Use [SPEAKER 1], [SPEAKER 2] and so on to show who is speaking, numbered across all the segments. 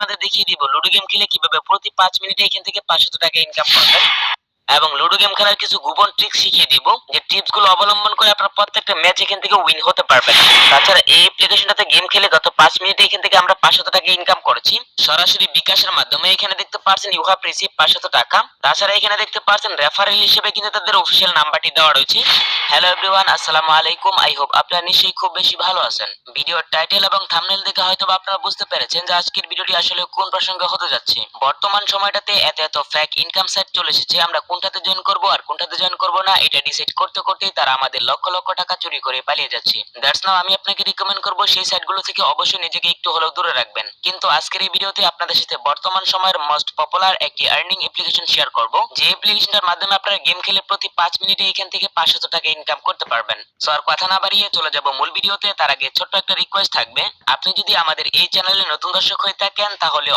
[SPEAKER 1] আপনাদের দেখিয়ে দিব লুডো গেম খেলে কিভাবে প্রতি ৫ মিনিটে এখান থেকে ৫০০ টাকা ইনকাম করবেন। এবং লুডো গেম খেলার কিছু গোপন ট্রিক শিখিয়ে দিব, যে টিপস গুলো অবলম্বন করে আপনার প্রত্যেকটা ম্যাচ এখান থেকে উইন হতে পারবেন। তাছাড়া এই অ্যাপ্লিকেশনটাতে গেম খেলে গত ৫ মিনিটে এখান থেকে আমরা ৫০০ টাকা ইনকাম করেছি সরাসরি বিকাশের মাধ্যমে। এখানে দেখতে পাচ্ছেন ইউ হ্যাভ রিসিভ ৫০০ টাকা। তাছাড়া এখানে দেখতে পাচ্ছেন রেফারেল হিসেবে কিন্তু তাদের অফিসিয়াল নাম্বারটি দেওয়া রয়েছে। হ্যালো এভরিওয়ান, আসসালামু আলাইকুম। আই হোপ আপনারা নিশ্চয়ই খুব বেশি ভালো আছেন। ভিডিওর টাইটেল এবং থাম্বনেল দেখে হয়তো আপনারা বুঝতে পেরেছেন যে আজকের ভিডিওটি আসলে কোন প্রসঙ্গে হতে যাচ্ছে। বর্তমান সময়টাতে এত ফেক ইনকাম সাইট চলে এসেছে, আমরা কোনটাতে জয়েন করব আর কোনটাতে জয়েন করব না এটা ডিসাইড করতে করতেই তারা আমাদের লক্ষ লক্ষ টাকা চুরি করে পালিয়ে যাচ্ছে। দ্যাটস নাও আমি আপনাকে রিকমেন্ড করব সেই সাইটগুলো থেকে অবশ্যই নিজেকে একটু হলেও দূরে রাখবেন। কিন্তু আজকের এই ভিডিওতে আপনাদের সাথে বর্তমান সময়ের মোস্ট পপুলার একটি আর্নিং অ্যাপ্লিকেশন শেয়ার করব, যে অ্যাপ্লিকেশনটার মাধ্যমে আপনারা গেম খেলে প্রতি ৫ মিনিটে এখান থেকে ৫০০ টাকা ইনকাম করতে পারবেন। সো আর কথা না বাড়িয়ে চলে যাব মূল ভিডিওতে। তার আগে ছোট্ট একটা রিকোয়েস্ট থাকবে, আপনি যদি আমাদের এই চ্যানেলে নতুন দর্শক হয়ে থাকেন তাহলে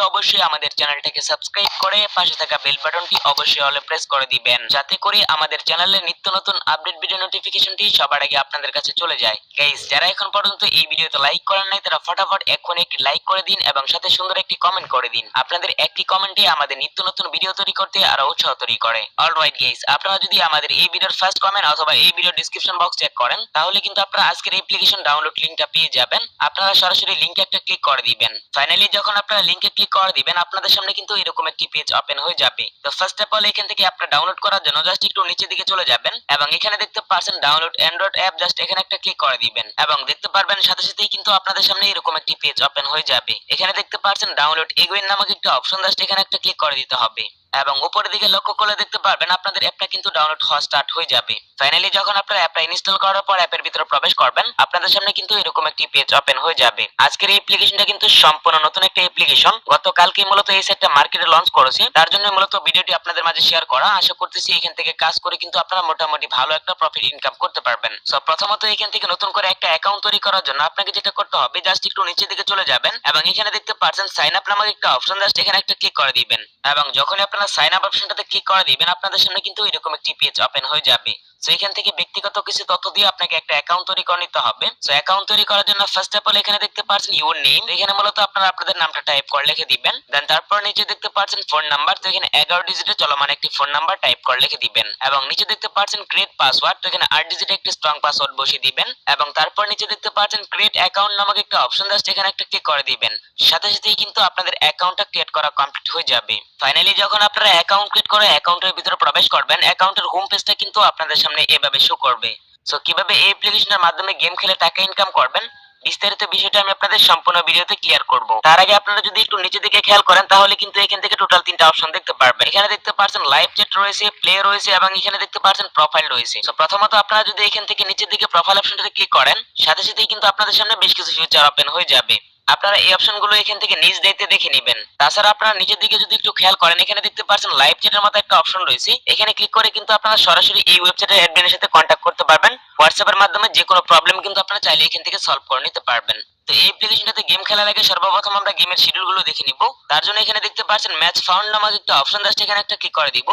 [SPEAKER 1] অবশ্যই আমাদের চ্যানেলটাকে সাবস্ক্রাইব করে পাশে থাকা বেল বাটনটি অবশ্যই অলে প্রেস করে দিবেন, যাতে করে আমাদের চ্যানেলের নিত্য নতুন আপডেট ভিডিও নোটিফিকেশনটি সবার আগে আপনাদের কাছে চলে যায়। গাইস, যারা এখন পর্যন্ত এই ভিডিওতে লাইক করেন নাই তারা ফটাফট এক্ষুনি একটি লাইক করে দিন এবং সাথে সুন্দর একটি কমেন্ট করে দিন। আপনাদের একটি কমেন্টে আমাদের নিত্য নতুন ভিডিও তৈরি করতে আরো উৎসাহ তৈরি করে। অলরাইট গাইস, আপনারা যদি আমাদের এই ভিডিওর ফার্স্ট কমেন্ট অথবা এই ভিডিও ডেসক্রিপশন বক্স চেক করেন তাহলে কিন্তু আপনারা আজকের অ্যাপ্লিকেশন ডাউনলোড লিংকটা পেয়ে যাবেন। আপনারা সরাসরি লিংকে একটা ক্লিক করে দিবেন। ফাইনালি যখন আপনারা লিংকে ক্লিক করে দিবেন আপনাদের সামনে কিন্তু এরকম একটি পেজ ওপেন হয়ে যাবে। তো ফার্স্ট অফ অল এখান থেকে আপনারা ডাউনলোড করার জন্য জাস্ট একটু নিচের দিকে চলে যাবেন এবং এখানে দেখতে পাচ্ছেন ডাউনলোড অ্যান্ড্রয়েড অ্যাপ, জাস্ট এখানে একটা ক্লিক করে দিবেন এবং দেখতে পারবেন সাথে সাথেই কিন্তু আপনাদের সামনে এরকম একটি পেজ ওপেন হয়ে যাবে। এখানে দেখতে পাচ্ছেন ডাউনলোড এগোইন নামক একটা অপশন, জাস্ট এখানে একটা ক্লিক করে দিতে হবে এবং উপরের দিকে লক্ষ্য করলে দেখতে পারবেন আপনাদের অ্যাপটা কিন্তু ডাউনলোড হওয়া স্টার্ট হয়ে যাবে। ফাইনালি যখন আপনারা অ্যাপটা ইনস্টল করার পর অ্যাপের ভিতরে প্রবেশ করবেন আপনাদের সামনে কিন্তু এরকম একটি পেজ ওপেন হয়ে যাবে। আজকের এই অ্যাপ্লিকেশনটা কিন্তু সম্পূর্ণ নতুন একটা অ্যাপ্লিকেশন, গতকালকে মূলত এই সেটটা মার্কেটে লঞ্চ করেছে, তার জন্য মূলত ভিডিওটি আপনাদের মাঝে শেয়ার করা। আশা করতেছি এখান থেকে কাজ করে কিন্তু আপনারা মোটামুটি ভালো একটা প্রফিট ইনকাম করতে পারবেন। সো প্রথমত এখান থেকে নতুন করে একটা অ্যাকাউন্ট তৈরি করার জন্য আপনাকে যেটা করতে হবে জাস্ট একটু নিচের দিকে চলে যাবেন এবং এখানে দেখতে পাচ্ছেন সাইন আপ নামক একটা অপশন, জাস্ট এখানে একটা ক্লিক করে দিবেন এবং যখন আপনারা সাইন আপ অপশনটাতে ক্লিক করে দিবেন আপনাদের সামনে কিন্তু এরকম একটি পেজ ওপেন হয়ে যাবে। সো এখান থেকে ব্যক্তিগত কিছু তথ্য দিয়ে আপনাকে একটা অ্যাকাউন্ট তৈরি করে নিতে হবে। সো অ্যাকাউন্ট তৈরি করার জন্য ফার্স্ট অফ অল এখানে দেখতে পাচ্ছেন ইউর নেম, এখানে মূলত আপনারা আপনাদের নামটা টাইপ করে লিখে দিবেন। দেন তারপর নিচে দেখতে পাচ্ছেন ফোন নাম্বার, তো এখানে 11 ডিজিটের চলমান একটি ফোন নাম্বার টাইপ করে লিখে দিবেন এবং নিচে দেখতে পাচ্ছেন ক্রিয়েট পাসওয়ার্ড, তো এখানে 8 ডিজিটের একটি স্ট্রং পাসওয়ার্ড বসিয়ে দিবেন এবং তারপর নিচে দেখতে পাচ্ছেন ক্রিয়েট অ্যাকাউন্ট নামক একটা অপশন, জাস্ট এখানে একটা ক্লিক করে দিবেন। সাথে সাথেই কিন্তু আপনাদের অ্যাকাউন্টটা ক্রিয়েট করা কমপ্লিট হয়ে যাবে। ফাইনালি যখন আপনারা অ্যাকাউন্ট ক্রিয়েট করে অ্যাকাউন্টের ভিতরে প্রবেশ করবেন অ্যাকাউন্টের হোম পেজটা কিন্তু আপনাদের সামনে এভাবে শো করবে। সো কিভাবে এই অ্যাপ্লিকেশনের মাধ্যমে গেম খেলে টাকা ইনকাম করবেন বিস্তারিত বিষয়টা আমি আপনাদের সম্পূর্ণ ভিডিওতে ক্লিয়ার করব। তার আগে আপনারা যদি একটু নিচে দিকে খেয়াল করেন তাহলে কিন্তু এখান থেকে টোটাল 3টা অপশন দেখতে পারবেন। এখানে দেখতে পাচ্ছেন লাইভ চ্যাট রয়েছে, প্লে রয়েছে এবং এখানে দেখতে পাচ্ছেন প্রোফাইল রয়েছে। সো প্রথমত আপনারা যদি এখান থেকে নিচের দিকে প্রোফাইল অপশনটাতে ক্লিক করেন সাথে সাথেই কিন্তু আপনাদের সামনে বেশ কিছু ফিচার ওপেন হয়ে যাবে। আপনারা এই অপশনগুলো এখান থেকে নিজ দায়িত্বে দেখে নেবেন। তাছাড়া আপনারা নিচের দিকে যদি একটু খেয়াল করেন এখানে দেখতে পাচ্ছেন লাইভ চ্যাটের মতো একটা অপশন রয়েছে, এখানে ক্লিক করে কিন্তু আপনারা সরাসরি এই ওয়েবসাইটের অ্যাডমিনের সাথে কন্ট্যাক্ট করতে পারবেন। হোয়াটসঅ্যাপের মাধ্যমে যে কোনো প্রবলেম কিন্তু আপনারা চাইলে এখান থেকে সলভ করে নিতে পারবেন। তো এই অ্যাপ্লিকেশনটাতে গেম খেলার আগে সর্বপ্রথম আমরা গেমের শিডিউলগুলো দেখে নিব। তার জন্য এখানে দেখতে পাচ্ছেন ম্যাচ ফাউন্ড নামক একটা অপশন, জাস্ট এখানে একটা ক্লিক করে দিব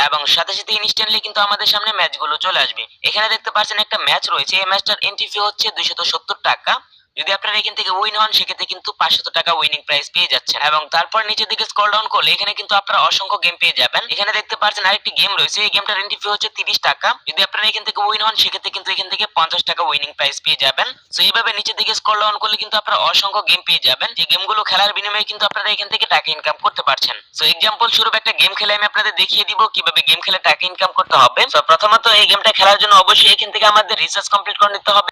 [SPEAKER 1] এবং সাথে সাথে ইনস্ট্যান্টলি কিন্তু আমাদের সামনে ম্যাচগুলো চলে আসবে। এখানে দেখতে পাচ্ছেন একটা ম্যাচ রয়েছে, এই ম্যাচটার এন্ট্রি ফি হচ্ছে 270 টাকা। যদি আপনারা এখান থেকে উইন হন সেক্ষেত্রে কিন্তু 500 টাকা উইনিং প্রাইস পেয়ে যাচ্ছেন এবং তারপর নিচের দিকে স্ক্রল ডাউন করলে এখানে কিন্তু আপনারা অসংখ্য গেম পেয়ে যাবেন। এখানে দেখতে পাচ্ছেন আরেকটি গেম রয়েছে, এই গেমটার এন্ট্রি ফি হচ্ছে 30 টাকা। যদি আপনারা এখান থেকে উইন হন সেক্ষেত্রে কিন্তু এখান থেকে 50 টাকা উইনিং প্রাইস পেয়ে যাবেন। সো এইভাবে নিচের দিকে স্ক্রল ডাউন করলে কিন্তু আপনারা অসংখ্য গেম পেয়ে যাবেন, যে গেমগুলো খেলার বিনিময়ে কিন্তু আপনারা এখান থেকে টাকা ইনকাম করতে পারছেন। সো এক্সাম্পল স্বরূপ একটা গেম খেলে আমি আপনাদের দেখিয়ে দিব কিভাবে গেম খেলে টাকা ইনকাম করতে হবে। সো প্রথমত এই গেমটা খেলার জন্য অবশ্যই এখান থেকে আমাদের রিসার্চ কমপ্লিট করে নিতে হবে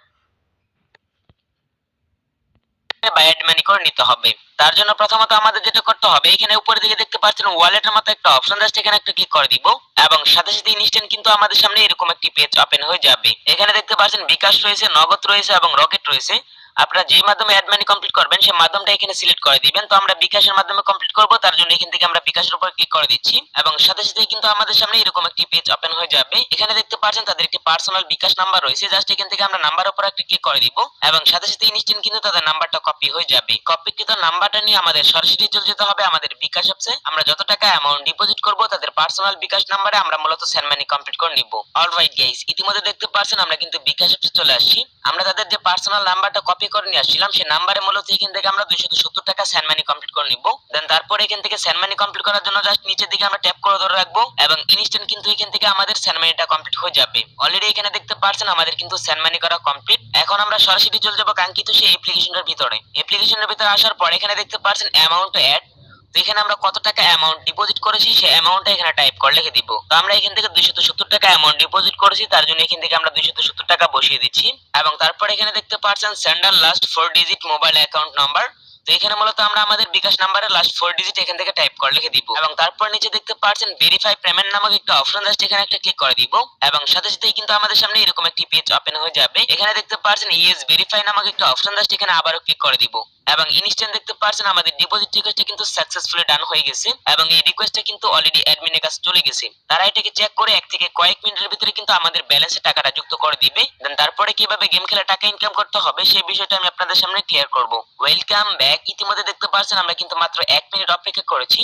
[SPEAKER 1] বা অ্যাড মানি করে নিতে হবে। তার জন্য প্রথমত আমাদের যেটা করতে হবে এখানে উপরের দিকে দেখতে পাচ্ছেন ওয়ালেটের মতো একটা অপশন, জাস্ট এখানে একটা ক্লিক করে দিব এবং সাথে সাথে ইনস্ট্যান্ট কিন্তু আমাদের সামনে এরকম একটি পেজ ওপেন হয়ে যাবে। এখানে দেখতে পাচ্ছেন বিকাশ রয়েছে, নগদ রয়েছে এবং রকেট রয়েছে। আপনারা যে মাধ্যমে অ্যাড মানি কমপ্লিট করবেন সেই মাধ্যমটা এখানে সিলেক্ট করে দিবেন। তো আমরা বিকাশের মাধ্যমে কমপ্লিট করব, তার জন্য এখান থেকে আমরা বিকাশের উপর ক্লিক করে দিচ্ছি এবং সাথে সাথে কিন্তু আমাদের সামনে এরকম একটি পেজ ওপেন হয়ে যাবে। এখানে দেখতে পাচ্ছেন তাদের একটি পার্সোনাল বিকাশ নাম্বার রয়েছে, জাস্ট এখান থেকে আমরা নাম্বার উপর একটা ক্লিক করে দিব এবং সাথে সাথে ইনস্ট্যান্ট কিন্তু তাদের নাম্বারটা কপি হয়ে যাবে। কপিকৃত নাম্বারটা নিয়ে আমাদের সরাসরি চলে যেতে হবে আমাদের বিকাশ অ্যাপসে। আমরা যত টাকা অ্যামাউন্ট ডিপোজিট করব তাদের পার্সোনাল বিকাশ নাম্বারে আমরা মূলত সেন্ড মানি কমপ্লিট করে নিব। অলরাইট গাইস, ইতিমধ্যে দেখতে পাচ্ছেন আমরা কিন্তু বিকাশ অ্যাপসে চলে আসছি। আমরা তাদের যে পার্সোনাল নাম্বারটা কপি ক্লিক করে নিয়ে আসছিলাম সেই নাম্বারে মূলত এখান থেকে আমরা 270 টাকা সেন্ড মানি কমপ্লিট করে নিব। দেন তারপরে এখান থেকে সেন্ড মানি কমপ্লিট করার জন্য জাস্ট নিচের দিকে আমরা ট্যাপ করে ধরে রাখবো এবং ইনস্ট্যান্ট কিন্তু এখান থেকে আমাদের সেন্ড মানিটা কমপ্লিট হয়ে যাবে। অলরেডি এখানে দেখতে পাচ্ছেন আমাদের কিন্তু সেন্ড মানি করা কমপ্লিট। এখন আমরা সরাসরি চলে যাব কাঙ্ক্ষিত সেই অ্যাপ্লিকেশনের ভিতরে। অ্যাপ্লিকেশনের ভিতরে আসার পর এখানে দেখতে পাচ্ছেন অ্যামাউন্ট টু অ্যাড। তো এখানে আমরা কত টাকা অ্যামাউন্ট ডিপোজিট করেছি সেই অ্যামাউন্টটা এখানে টাইপ করে লিখে দিব। তো আমরা এখান থেকে 270 টাকা অ্যামাউন্ট ডিপোজিট করেছি, তার জন্য এখান থেকে আমরা 270 টাকা বসিয়ে দিচ্ছি এবং তারপর এখানে দেখতে পাচ্ছেন sender last 4 digit mobile account number. তো এখানে মূলত আমরা আমাদের বিকাশ নাম্বারের লাস্ট 4 ডিজিট এখান থেকে টাইপ করে লিখে দিব এবং তারপর নিচে দেখতে পাচ্ছেন ভেরিফাই পেমেন্ট নামক একটা অপশন জাস্ট এখানে একটা ক্লিক করে দিব এবং সাথে সাথেই কিন্তু আমাদের সামনে এরকম একটি পেজ ওপেন হয়ে যাবে। এখানে দেখতে পাচ্ছেন ইয়েস ভেরিফাই নামক একটা অপশন জাস্ট এখানে আবারও ক্লিক করে দিব এবং ইনস্ট্যান্ট দেখতে পাচ্ছেন আমাদের ডিপোজিট রিকোয়েস্টটা কিন্তু সাকসেসফুলি ডান হয়ে গেছে এবং এই রিকোয়েস্টটা কিন্তু অলরেডি অ্যাডমিনের কাছে চলে গেছে। তারা এটাকে চেক করে এক থেকে কয়েক মিনিটের ভিতরে কিন্তু আমাদের ব্যালেন্সে টাকাটা যুক্ত করে দিবে। দেন তারপরে কিভাবে গেম খেলে টাকা ইনকাম করতে হবে সেই বিষয়টা আমি আপনাদের সামনে ক্লিয়ার করব। Welcome back. ইতিমধ্যে দেখতে পাচ্ছেন আমরা কিন্তু মাত্র 1 মিনিট অপেক্ষা করেছি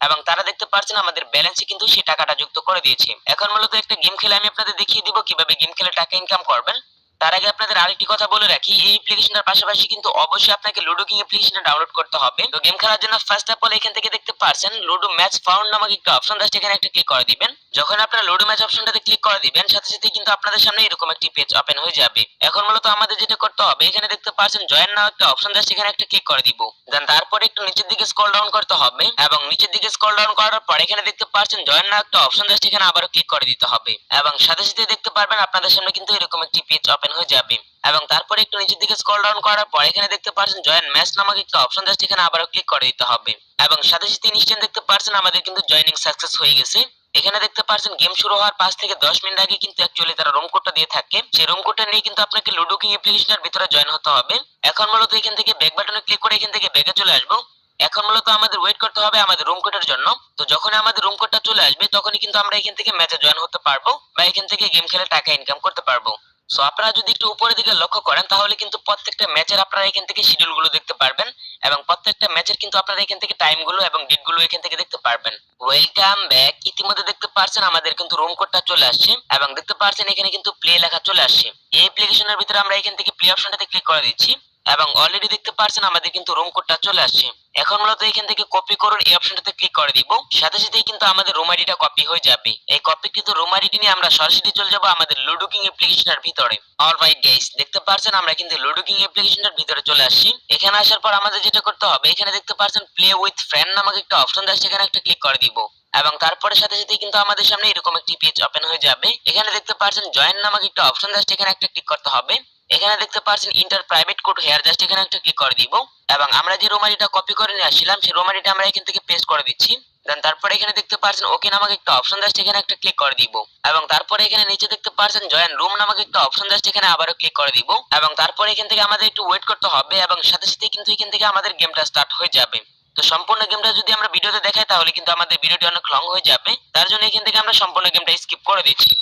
[SPEAKER 1] এবং তারা দেখতে পাচ্ছেন আমাদের ব্যালেন্সে কিন্তু সেই টাকাটা যুক্ত করে দিয়েছে। এখন মূলত একটা গেম খেলে আমি আপনাদের দেখিয়ে দিব কিভাবে গেম খেলে টাকা ইনকাম করবেন। তার আগে আপনাদের আরেকটি কথা বলে রাখি, এই অ্যাপ্লিকেশনটার পাশাপাশি কিন্তু অবশ্যই আপনাকে লুডো কিং অ্যাপ্লিকেশনটা ডাউনলোড করতে হবে। তো গেম খেলার জন্য ফার্স্ট অফ অল এখান থেকে দেখতে পাচ্ছেন লুডো ম্যাচ ফাউন্ড নামক একটা অপশন জাস্ট এখানে একটা ক্লিক করে দিবেন। যখন আপনারা লুডো ম্যাচ অপশনটাতে ক্লিক করে দিবেন সাথে সাথে কিন্তু আপনাদের সামনে এরকম একটি পেজ ওপেন হয়ে যাবে। এখন মূলত আমাদের যেটা করতে হবে এখানে দেখতে পাচ্ছেন জয়েন নাও একটা অপশন জাস্ট এখানে একটা ক্লিক করে দিব। দেন তারপরে একটু নিচের দিকে স্ক্রল ডাউন করতে হবে এবং নিচের দিকে স্ক্রল ডাউন করার পর এখানে দেখতে পাচ্ছেন জয়েন নাও একটা অপশন জাস্ট এখানে আবারও ক্লিক করে দিতে হবে এবং সাথে সাথে দেখতে পারবেন আপনাদের সামনে কিন্তু এরকম একটি পেজ ওপেন হয়ে যাবে এবং তারপরে একটু নিচের দিকে স্ক্রল ডাউন করার পর এখানে দেখতে পাচ্ছেন জয়েন ম্যাচ নামক একটা অপশন জাস্ট এখানে আবারও ক্লিক করে দিতে হবে এবং সাথে সাথে ইনস্ট্যান্ট দেখতে পাচ্ছেন আমাদের কিন্তু জয়েনিং সাকসেস হয়ে গেছে। এখানে দেখতে পাচ্ছেন গেম শুরু হওয়ার 5 থেকে 10 মিনিট আগে কিন্তু অ্যাকচুয়ালি তারা রুম কোডটা দিয়ে থাকে। সেই রুম কোডটা নিয়ে কিন্তু আপনাকে লুডো কিং অ্যাপ্লিকেশনের ভিতরে জয়েন হতে হবে। এখন মূলত এখান থেকে ব্যাক বাটনে ক্লিক করে এখান থেকে ব্যাকে চলে আসবো। এখন মূলত আমাদের ওয়েট করতে হবে আমাদের রুম কোডের জন্য। তো যখন আমাদের রুম কোডটা চলে আসবে তখনই কিন্তু আমরা এখান থেকে ম্যাচে জয়েন হতে পারবো বা এখান থেকে গেম খেলে টাকা ইনকাম করতে পারবো। সো আপনারা যদি একটু উপরের দিকে লক্ষ্য করেন তাহলে কিন্তু প্রত্যেকটা ম্যাচের আপনারা এখান থেকে শিডিউল গুলো দেখতে পারবেন এবং প্রত্যেকটা ম্যাচের কিন্তু আপনারা এখান থেকে টাইম গুলো এবং ডেট গুলো এখান থেকে দেখতে পারবেন। Welcome back. ইতিমধ্যে দেখতে পাচ্ছেন আমাদের কিন্তু রুম কোডটা চলে আসছে এবং দেখতে পাচ্ছেন এখানে কিন্তু প্লে লেখা চলে আসছে। এই অ্যাপ্লিকেশনের ভিতরে আমরা এখান থেকে প্লে অপশনটাতে ক্লিক করে দিচ্ছি এবং অলরেডি দেখতে পাচ্ছেন আমাদের কিন্তু রুম কোডটা চলে আসছে। এখন মূলত এখান থেকে কপি করুন এই অপশনটাতে ক্লিক করে দিব। সাথে সাথেই কিন্তু আমাদের রুম আইডিটা কপি হয়ে যাবে। এই কপিকৃত রুম আইডি নিয়ে আমরা সরাসরি চলে যাব আমাদের লুডো কিং অ্যাপ্লিকেশনের ভিতরে। অলরাইট গাইস, দেখতে পাচ্ছেন আমরা কিন্তু লুডো কিং অ্যাপ্লিকেশনের ভিতরে চলে আসছি। এখানে আসার পর আমাদের যেটা করতে হবে এখানে দেখতে পাচ্ছেন প্লে উইথ ফ্রেন্ড নামক একটা অপশন আছে, সেখানে একটা ক্লিক করে দিব এবং তারপরে সাথে সাথে কিন্তু আমাদের সামনে এরকম একটি পেজ ওপেন হয়ে যাবে। এখানে দেখতে পাচ্ছেন জয়েন নামক একটা অপশন আছে, এখানে একটা ক্লিক করতে হবে। এখানে দেখতে পাচ্ছেন enter private code here just এখানে একটা ক্লিক করে দিব এবং আমরা যে রুম আইডিটা কপি করে নিয়ে আসছিলাম সেই রুম আইডিটা আমরা এখান থেকে পেস্ট করে দিচ্ছি। দেন তারপরে এখানে দেখতে পাচ্ছেন ওকে নামক একটা অপশন জাস্ট এখানে একটা ক্লিক করে দিব এবং তারপরে এখানে নিচে দেখতে পাচ্ছেন জয়েন রুম নামক একটা অপশন জাস্ট এখানে আবারও ক্লিক করে দিব এবং তারপরে এখান থেকে আমাদের একটু ওয়েট করতে হবে এবং সাথে সাথে কিন্তু এখান থেকে আমাদের গেমটা স্টার্ট হয়ে যাবে। তো সম্পূর্ণ গেমটা যদি আমরা ভিডিওতে দেখাই তাহলে কিন্তু আমাদের ভিডিওটি অনেক লং হয়ে যাবে, তার জন্য এখান থেকে আমরা সম্পূর্ণ গেমটা স্কিপ করে দিচ্ছি।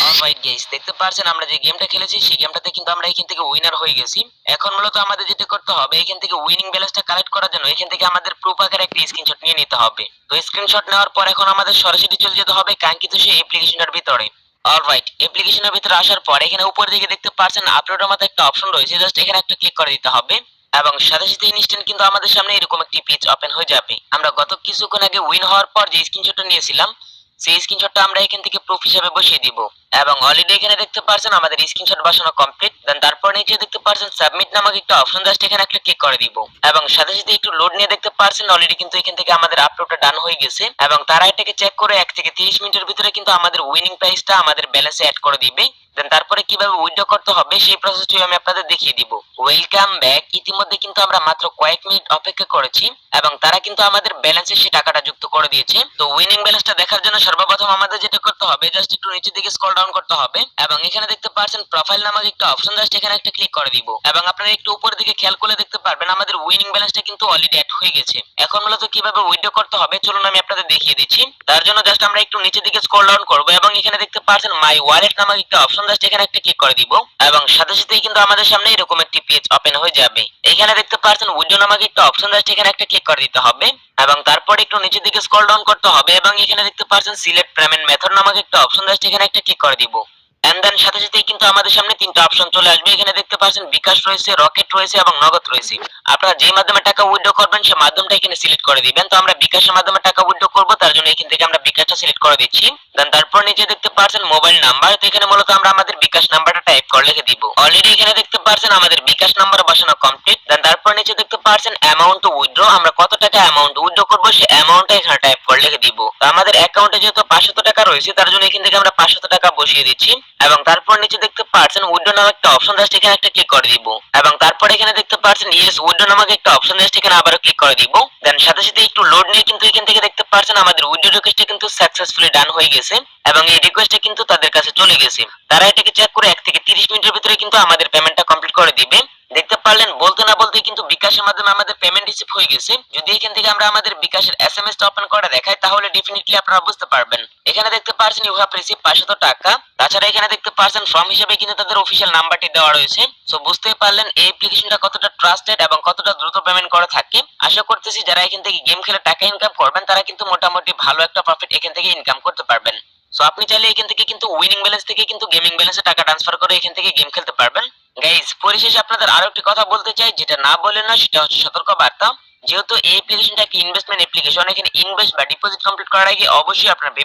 [SPEAKER 1] অলরাইট গাইস, দেখতে পাচ্ছেন আমরা যে গেমটা খেলেছি সেই গেমটাতে কিন্তু আমরা এখান থেকে উইনার হয়ে গেছি। এখন মূলত আমাদের যেটা করতে হবে এখান থেকে উইনিং ব্যালেন্সটা কালেক্ট করার জন্য এখান থেকে আমাদের প্রুফ আকারে একটা স্ক্রিনশট নিয়ে নিতে হবে। তো স্ক্রিনশট নেওয়ার পর এখন আমাদের সরাসরি চলে যেতে হবে কাঙ্ক্ষিত সেই অ্যাপ্লিকেশনটার ভিতরে। অলরাইট, অ্যাপ্লিকেশনের ভিতরে আসার পর এখানে উপরের দিকে দেখতে পাচ্ছেন আপলোডের মতো একটা অপশন রয়েছে, জাস্ট এখানে একটা ক্লিক করে দিতে হবে এবং সাথে সাথে ইনস্ট্যান্ট কিন্তু আমাদের সামনে এরকম একটি পেজ ওপেন হয়ে যাবে। আমরা গত কিছুক্ষণ আগে উইন হওয়ার পর যে স্ক্রিনশটটা নিয়েছিলাম সেই স্ক্রিনশটটা আমরা এখান থেকে প্রুফ হিসেবে বসিয়ে দিব এবং অলরেডি এখানে দেখতে পাচ্ছেন আমাদের স্ক্রিনশট বসানো কমপ্লিট। দেন তারপর নিচে দেখতে পাচ্ছেন সাবমিট নামক একটা অপশন, জাস্ট এখানে একটা ক্লিক করে দিব এবং সাথে সাথে একটু লোড নিয়ে দেখতে পাচ্ছেন অলরেডি কিন্তু এখান থেকে আমাদের আপলোডটা ডান হয়ে গেছে এবং তারা এটাকে চেক করে 1 থেকে 30 মিনিটের ভিতরে কিন্তু আমাদের উইনিং প্রাইসটা আমাদের ব্যালেন্সে অ্যাড করে দিবে। দেন তারপরে কিভাবে উইথড্র করতে হবে সেই প্রসেসটি আমি আপনাদের দেখিয়ে দিব। Welcome back. ইতিমধ্যে কিন্তু আমরা মাত্র কয়েক মিনিট অপেক্ষা করেছি এবং তারা কিন্তু আমাদের ব্যালেন্সে সেই টাকাটা যুক্ত করে দিয়েছে। তো উইনিং ব্যালেন্সটা দেখার জন্য সর্বপ্রথম আমাদের যেটা করতে হবে জাস্ট একটু নিচের দিকে স্ক্রল ডাউন করতে হবে এবং এখানে দেখতে পাচ্ছেন প্রোফাইল নামক একটা অপশন, জাস্ট এখানে একটা ক্লিক করে দিব এবং আপনারা একটু উপরের দিকে খেয়াল করে দেখতে পারবেন আমাদের উইনিং ব্যালেন্সটা কিন্তু অলরেডি অ্যাড হয়ে গেছে। এখন মূলত কিভাবে উইথড্র করতে হবে চলুন আমি আপনাদের দেখিয়ে দিচ্ছি। তার জন্য জাস্ট আমরা একটু নিচের দিকে স্ক্রল ডাউন করব এবং এখানে দেখতে পাচ্ছেন মাই ওয়ালেট নামক একটা অপশন, জাস্ট এখানে একটা ক্লিক করে দিব এবং সাথে সাথেই কিন্তু আমাদের সামনে এরকম একটি পেজ ওপেন হয়ে যাবে। এখানে দেখতে পাচ্ছেন উইথড্র নামক একটা অপশন, জাস্ট এখানে একটা ক্লিক করে দিতে হবে এবং তারপর একটু নিচের দিকে স্ক্রল ডাউন করতে হবে এবং এখানে দেখতে পাচ্ছেন সিলেক্ট পেমেন্ট মেথড নামক একটা অপশন, জাস্ট এখানে একটা ক্লিক করে দিব এন্ড দেন সাথে সাথেই কিন্তু আমাদের সামনে তিনটা অপশন চলে আসবে। এখানে দেখতে পাচ্ছেন বিকাশ রয়েছে, রকেট রয়েছে এবং নগদ রয়েছে। আপনারা যে মাধ্যমে টাকা উইথড্র করবেন সেই মাধ্যমটা এখানে সিলেক্ট করে দিবেন। তো আমরা বিকাশের মাধ্যমে টাকা উইথড্র করব, তার জন্য এখান থেকে আমরা বিকাশটা সিলেক্ট করে দিচ্ছি। দেন তারপর নিচে দেখতে পাচ্ছেন মোবাইল নাম্বার। তো এখানে মূলত আমরা আমাদের বিকাশ নাম্বারটা টাইপ করে লিখে দিব। অলরেডি এখানে দেখতে পাচ্ছেন আমাদের বিকাশ নাম্বার বসানো কমপ্লিট। দেন তারপর নিচে দেখতে পাচ্ছেন অ্যামাউন্ট টু উইথড্র, আমরা কত টাকা অ্যামাউন্ট উইথড্র করব সেই অ্যামাউন্টটা এখানে টাইপ করে লিখে দিব। তো আমাদের অ্যাকাউন্টে যেহেতু 500 টাকা রয়েছে, তার জন্য এখান থেকে আমরা 500 টাকা বসিয়ে দিচ্ছি এবং তারপর নিচে দেখতে পাচ্ছেন উইথড্র নামে একটা অপশন জাস্ট এখানে একটা ক্লিক করে দিব এবং তারপর এখানে দেখতে পাচ্ছেন ইয়েস উইথড্র নামে একটা অপশন জাস্ট এখানে আবারও ক্লিক করে দিব। দেন সাথে সাথে একটু লোড নিয়ে কিন্তু এখান থেকে দেখতে পাচ্ছেন আমাদের উইথড্র রিকোয়েস্টটা কিন্তু সাকসেসফুলি ডান হয়ে গেছে এবং এই রিকোয়েস্টটা কিন্তু তাদের কাছে চলে গেছে। তারা এটাকে চেক করে 1 থেকে 30 মিনিটের ভিতরে কিন্তু আমাদের পেমেন্টটা কমপ্লিট করে দিবে। দেখতে পারলেন বলতে না বলতে কিন্তু বিকাশের মাধ্যমে আমাদের পেমেন্ট রিসিভ হয়ে গেছে। যদি এখান থেকে আমরা আমাদের বিকাশের এসএমএস টা ওপেন করে দেখাই তাহলে ডেফিনেটলি আপনারা বুঝতে পারবেন। এখানে দেখতে পাচ্ছেন ইউ হ্যাভ রিসিভ 500 টাকা। তাছাড়া এখানে দেখতে পাচ্ছেন ফর্ম হিসেবে কিন্তু তাদের অফিশিয়াল নাম্বারটি দেওয়া রয়েছে। সো বুঝতেই পারলেন এই অ্যাপ্লিকেশনটা কতটা ট্রাস্টেড এবং কতটা দ্রুত পেমেন্ট করে থাকে। আশা করতেছি যারা এখান থেকে গেম খেলে টাকা ইনকাম করবেন তারা কিন্তু মোটামুটি ভালো একটা প্রফিট এখান থেকে ইনকাম করতে পারবেন। সো আপনি চাইলে এখান থেকে কিন্তু উইনিং ব্যালেন্স থেকে কিন্তু গেমিং ব্যালেন্সে টাকা ট্রান্সফার করে এখান থেকে গেম খেলতে পারবেন। গাইস পরিশেষে আপনাদের আরো একটি কথা বলতে চাই, যেটা না বলে না সেটা হচ্ছে সতর্ক বার্তা। যেহেতু এই অ্যাপ্লিকেশনটা একটি ইনভেস্টমেন্ট অ্যাপ্লিকেশন, এখানে ইনভেস্ট বা ডিপোজিট কমপ্লিট করার আগে অবশ্যই আপনারা ভেবে